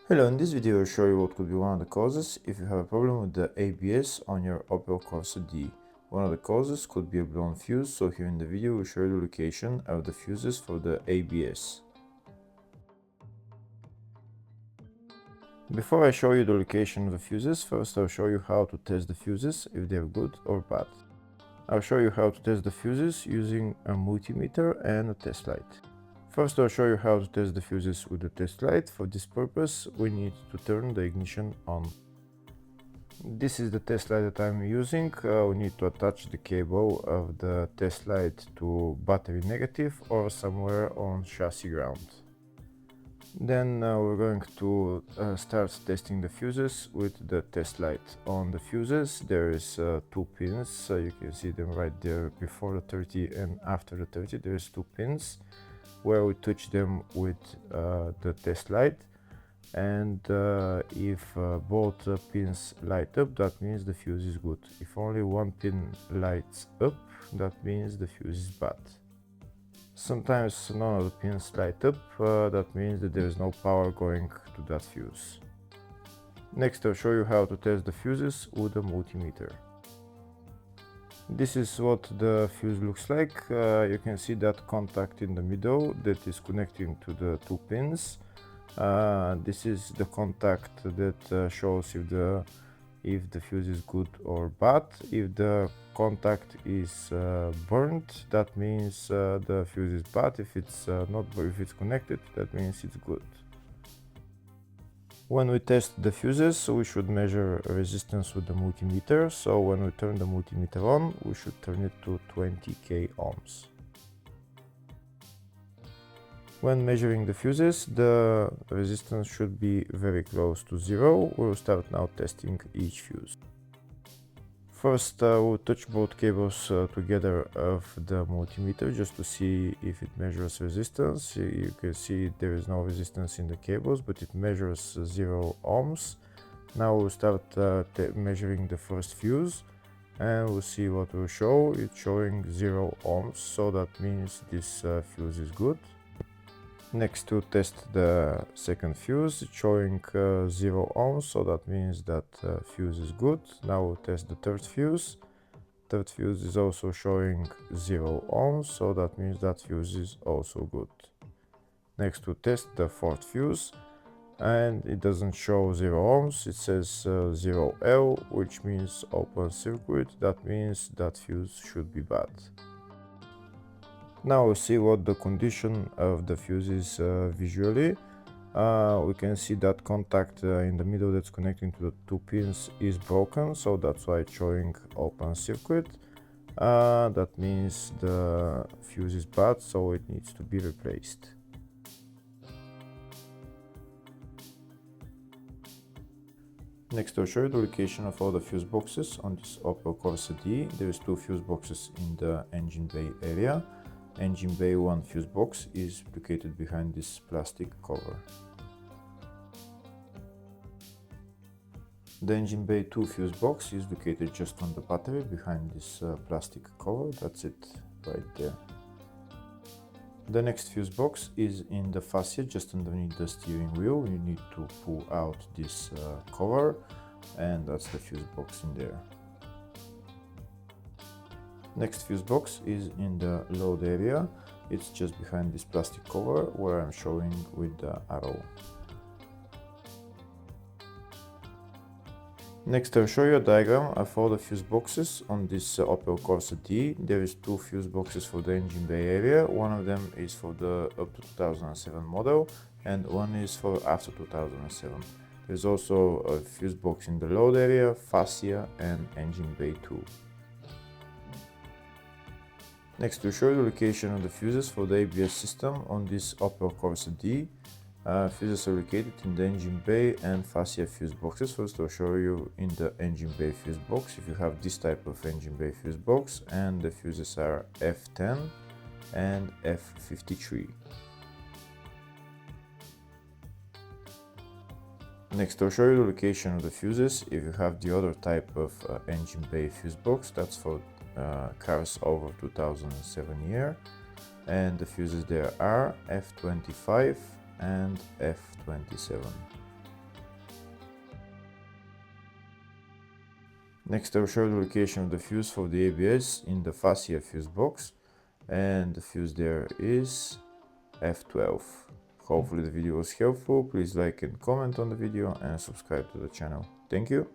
Hello, in this video I'll show you what could be one of the causes if you have a problem with the ABS on your Opel Corsa D. One of the causes could be a blown fuse, so here in the video we'll show you the location of the fuses for the ABS. Before I show you the location of the fuses, first I'll show you how to test the fuses, if they're good or bad. I'll show you how to test the fuses using a multimeter and a test light. First, I'll show you how to test the fuses with the test light. For this purpose, we need to turn the ignition on. This is the test light that I'm using. We need to attach the cable of the test light to battery negative or somewhere on chassis ground. Then we're going to start testing the fuses with the test light. On the fuses there is two pins, you can see them right there before the 30 and after the 30. There's two pins where we touch them with the test light, and if both pins light up, that means the fuse is good. If only one pin lights up, that means the fuse is bad. Sometimes none of the pins light up, that means that there is no power going to that fuse. Next I'll show you how to test the fuses with a multimeter. This is what the fuse looks like. You can see that contact in the middle that is connecting to the two pins. This is the contact that shows if the fuse is good or bad. If the contact is burnt, that means the fuse is bad. If it's if it's connected, that means it's good. When we test the fuses, we should measure resistance with the multimeter. So when we turn the multimeter on, we should turn it to 20k ohms. When measuring the fuses, the resistance should be very close to zero. We'll start now testing each fuse. First, we'll touch both cables together of the multimeter just to see if it measures resistance. You can see there is no resistance in the cables, but it measures 0 ohms. Now we'll start measuring the first fuse, and we'll see what will show. It's showing 0 ohms, so that means this fuse is good. Next, to test the second fuse, it's showing 0 ohms, so that means that fuse is good. Now we'll test the third fuse. Third fuse is also showing 0 ohms, so that means that fuse is also good. Next, we'll test the fourth fuse, and it doesn't show 0 ohms, it says 0L, which means open circuit. That means that fuse should be bad. Now we'll see what the condition of the fuse is visually. We can see that contact in the middle that's connecting to the two pins is broken, so that's why it's showing open circuit. That means the fuse is bad, so it needs to be replaced. Next I'll show you the location of all the fuse boxes on this Opel Corsa D. There is two fuse boxes in the engine bay area. Engine bay 1 fuse box is located behind this plastic cover. The engine bay 2 fuse box is located just on the battery behind this plastic cover. That's it right there. The next fuse box is in the fascia just underneath the steering wheel. You need to pull out this cover, and that's the fuse box in there. Next fuse box is in the load area. It's just behind this plastic cover where I'm showing with the arrow. Next I'll show you a diagram of all the fuse boxes on this Opel Corsa D. There is two fuse boxes for the engine bay area. One of them is for the up to 2007 model, and one is for after 2007. There's also a fuse box in the load area, fascia, and engine bay 2. Next, to show you the location of the fuses for the ABS system on this Opel Corsa D. Fuses are located in the engine bay and fascia fuse boxes. First, I'll show you in the engine bay fuse box. If you have this type of engine bay fuse box, and the fuses are F10 and F53. Next, I'll show you the location of the fuses if you have the other type of engine bay fuse box. That's for cars over 2007 year, and the fuses there are F25 and F27. Next I'll show the location of the fuse for the ABS in the fascia fuse box, and the fuse there is F12. Hopefully the video was helpful. Please like and comment on the video and subscribe to the channel. Thank you.